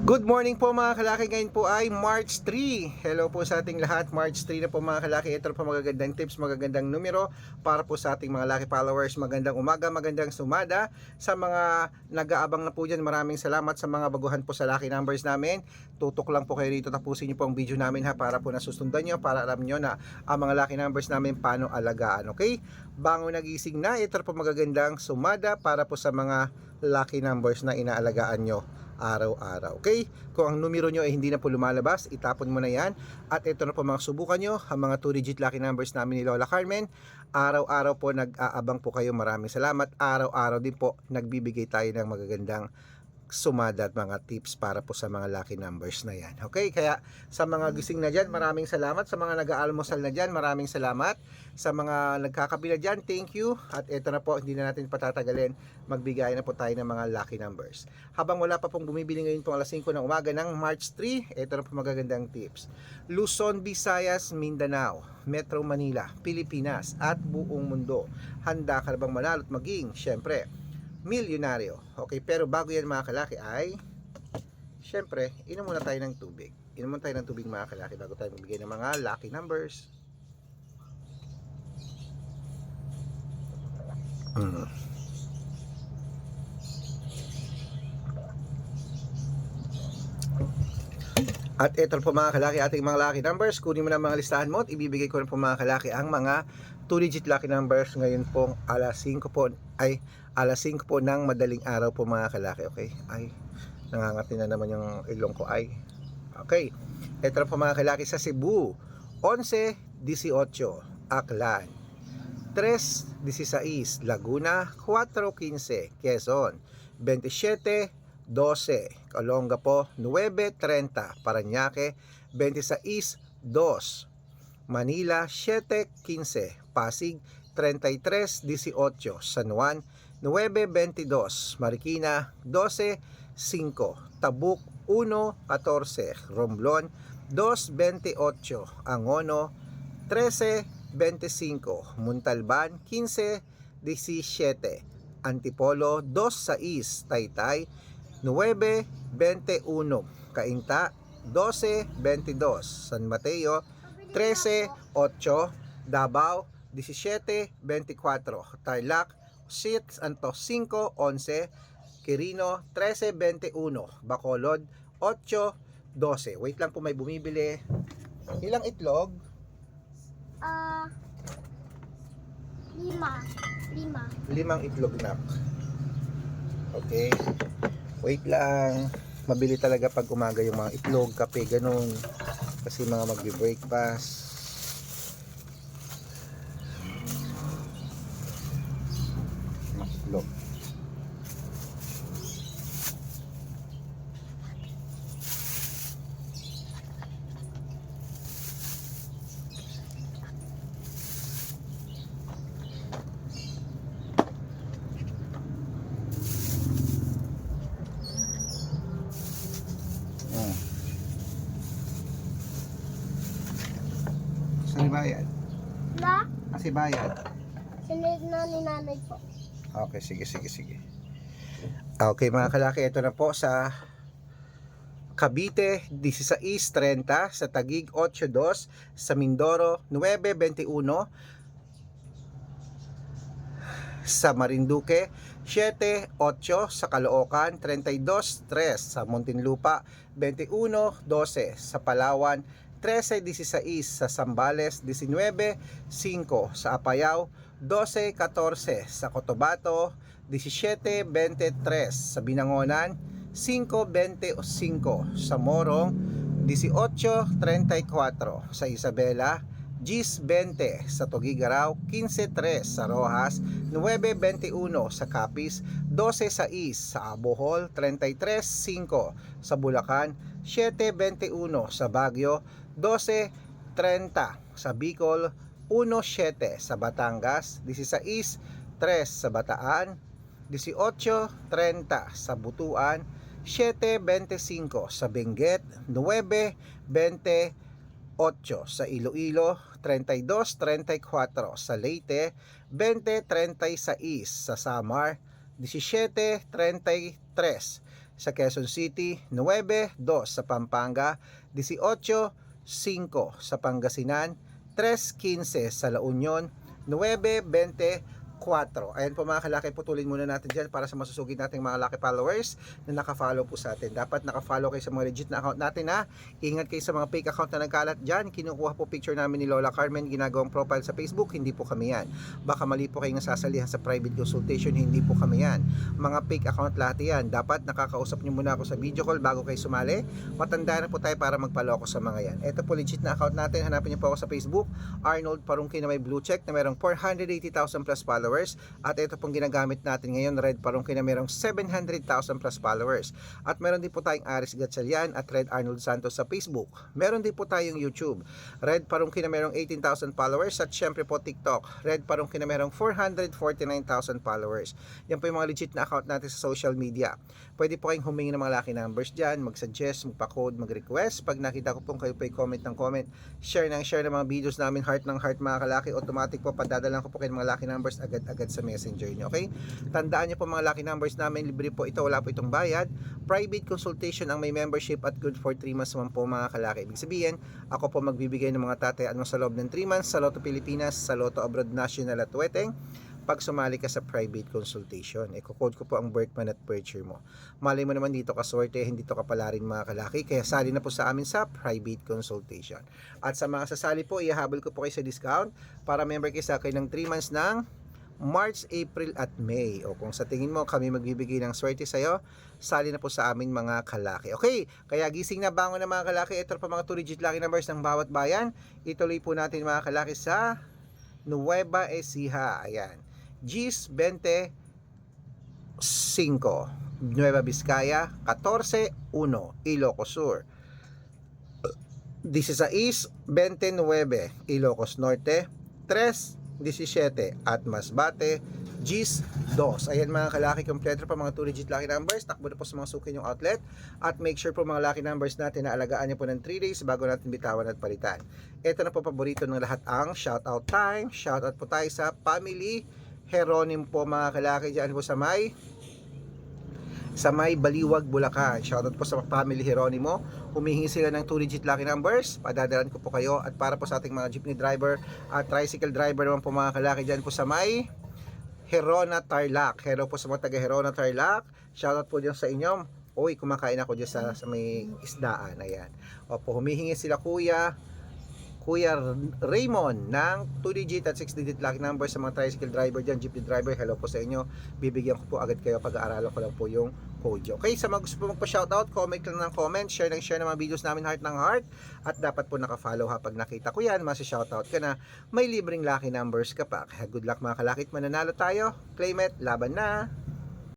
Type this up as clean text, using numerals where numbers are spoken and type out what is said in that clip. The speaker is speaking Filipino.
Good morning po mga kalaki, ngayon po ay March 3. Hello po sa ating lahat, March 3 na po mga kalaki. Ito po magagandang tips, magagandang numero para po sa ating mga lucky followers. Magandang umaga, magandang sumada. Sa mga nag-aabang na po dyan, maraming salamat sa mga baguhan po sa lucky numbers namin. Tutok lang po kayo rito, tapusin nyo po ang video namin ha, para po nasusundan nyo, para alam nyo na ang mga lucky numbers namin paano alagaan, okay? Bango nagising na, ito po magagandang sumada para po sa mga lucky numbers na inaalagaan nyo araw-araw. Okay? Kung ang numero nyo ay hindi na po lumalabas, itapon mo na yan. At ito na po mga subukan nyo, ang mga 2-digit lucky numbers namin ni Lola Carmen. Araw-araw po nag-aabang po kayo. Maraming salamat. Araw-araw din po nagbibigay tayo ng magagandang sumada at mga tips para po sa mga lucky numbers na yan. Okay? Kaya sa mga gising na dyan, maraming salamat. Sa mga nag-aalmusal na dyan, maraming salamat. Sa mga nagkakabila dyan, thank you. At ito na po, hindi na natin patatagalin. Magbigay na po tayo ng mga lucky numbers. Habang wala pa pong bumibili ngayon pong alas 5 ng umaga ng March 3, ito na po magagandang tips. Luzon, Visayas, Mindanao, Metro Manila, Pilipinas at buong mundo. Handa ka na bang manalo at maging, syempre, milyonaryo? Okay, pero bago yan mga kalaki ay syempre, inom muna tayo ng tubig. Inom muna tayo ng tubig mga kalaki bago tayo magbigay ng mga lucky numbers. At ito po mga kalaki ating mga lucky numbers. Kunin mo na mga listahan mo at ibibigay ko na po mga kalaki ang mga 2-digit lucky numbers ngayon pong alas 5 po ay alas 5 po ng madaling araw po mga kalaki. Okay? Ay, nangangati na naman yung ilong ko ay. Okay. Ito po mga kalaki sa Cebu. 11-18 Aklan. 3-16 Laguna. 4-15 Quezon. 27-12 Olonga po. 9-30 Parañaque. 26-2 Manila. 7-15 Pasig. 33-18 San Juan. 9-22 Marikina. 12-5 Tabuk. 1-14 Romblon. 2-28 Angono. 13-25 Muntalban. 15-17 Antipolo. 2-6 Taytay. 9-21 Cainta. 12-22 San Mateo. 13-8 Davao. 17-24 Tarlac. 5-11 Quirino. 13-21 Bacolod. 8-12. Wait lang po, may bumibili. Ilang itlog? 5. 5 itlog na. Okay. Wait lang. Mabili talaga pag umaga yung mga itlog, kape, ganun. Kasi mga magbe-breakfast. Mga itlog. Kasi bayad. Na? Kasi bayad. Sinig na ni nanay po. Okay, sige. Okay mga kalaki, ito na po sa Cavite 16:30, sa Taguig 8:2, sa Mindoro 9:21, sa Marinduque 7:8, sa Caloocan 32:3, sa Muntinlupa 21:12, sa Palawan 13:16, sa Zambales 19:5, sa Apayao 12:14, sa Cotabato 17:23, sa Binangonan 5:25, sa Morong 18:34, sa Isabela 10:20, sa Tugigaraw 15:3, sa Rojas 9:21, sa Capiz 12:6, sa Bohol 33:5, sa Bulacan 7:21, sa Baguio 12:30, sa Bicol 1:7, sa Batangas 16:3, sa Bataan 18:30, sa Butuan 7:25, sa Benguet 9:28, sa Iloilo 32:34, sa Leyte 20:36, sa Samar 17:33, sa Quezon City, 9-2 sa Pampanga, 18-5 sa Pangasinan, 3-15 sa La Union, 9-24. Ayan po mga kalaki, putulin muna natin dyan para sa masusugid nating mga laki followers na nakafollow po sa atin. Dapat nakafollow kayo sa mga legit na account natin ha. Ingat kayo sa mga fake account na nagkalat dyan. Kinukuha po picture namin ni Lola Carmen, ginagawang profile sa Facebook, hindi po kami yan. Baka mali po kayong nasasalihan sa private consultation, hindi po kami yan. Mga fake account lahat yan. Dapat nakakausap nyo muna ako sa video call bago kayo sumali. Matanda na po tayo para magpaloko sa mga yan. Ito po legit na account natin. Hanapin nyo po ako sa Facebook, Arnold Parungki na may blue check na merong 480,000 plus followers. At ito pong ginagamit natin ngayon, Red Parungki na merong 700,000 plus followers. At meron din po tayong Aris Gatchalian at Red Arnold Santos sa Facebook. Meron din po tayong YouTube, Red Parungki na merong 18,000 followers. At syempre po TikTok, Red Parungki na merong 449,000 followers. Yan po yung mga legit na account natin sa social media. Pwede po kayong humingi ng mga lucky numbers dyan, mag-suggest, magpa-code, mag-request. Pag nakita ko pong kayo po comment ng comment, share ng mga videos namin, heart ng heart mga kalaki, automatic po padadalan ko po kayo ng mga lucky numbers agad sa messenger nyo, okay? Tandaan nyo po mga lucky numbers namin, libre po ito, wala po itong bayad. Private consultation ang may membership at good for 3 months naman po mga kalaki. Ibig sabihin, ako po magbibigay ng mga tatayaan mo sa loob ng 3 months sa Lotto Pilipinas, sa Lotto Abroad National at Weteng. Pag sumali ka sa private consultation, i-code ko po ang birth month at birth year mo. Malay mo naman dito ka swerte, hindi to kapalarin mga kalaki, kaya sali na po sa amin sa private consultation. At sa mga sasali po, ihahabol ko po kayo sa discount para member kayo sa akin ng 3 months ng March, April at May. O kung sa tingin mo kami magbibigay ng swerte sa'yo, sali na po sa amin mga kalaki. Okay, kaya gising na, bangon na mga kalaki. Ito pa mga 2 digit lucky numbers ng bawat bayan. Ituloy po natin mga kalaki sa Nueva Ecija. Ayan, Gis 25, Nueva Vizcaya 14-1, Ilocos Sur 16-29, Ilocos Norte 3-17 at Masbate, Gis 2. Ayan mga kalaki, kompleto pa mga 2 digit lucky numbers. Takbo na po sa mga suki yung outlet. At make sure po mga lucky numbers natin na alagaan nyo po ng 3 days bago natin bitawan at palitan. Ito na po paborito ng lahat, ang shoutout time. Shoutout po tayo sa Family Heronim po mga kalaki, dyan po sa may Baliwag, Bulacan. Shoutout po sa Family Heronimo. Humihingi sila ng 2 digit lucky numbers. Padadalan ko po kayo. At para po sa ating mga jeepney driver at tricycle driver naman po mga kalaki, dyan po sa may Herona, Tarlac. Hello po sa mga taga Herona, Tarlac. Shoutout po dyan sa inyo. Uy, kumakain ako dyan sa may isdaan. Ayan. Opo, humihingi sila Kuya Raymond ng 2 digit at 6 digit lucky number sa mga tricycle driver dyan, jeepney driver. Hello po sa inyo. Bibigyan ko po agad kayo, pag-aaralan ko lang po yung code. Okay, sa mga gusto po magpa-shoutout, comment lang ng comment, share ng mga videos namin, heart ng heart. At dapat po naka-follow ha. Pag nakita ko yan, masi-shoutout ka na, may libreng lucky numbers ka pa. Kaya good luck mga kalakit, mananalo tayo. Claim it, laban na!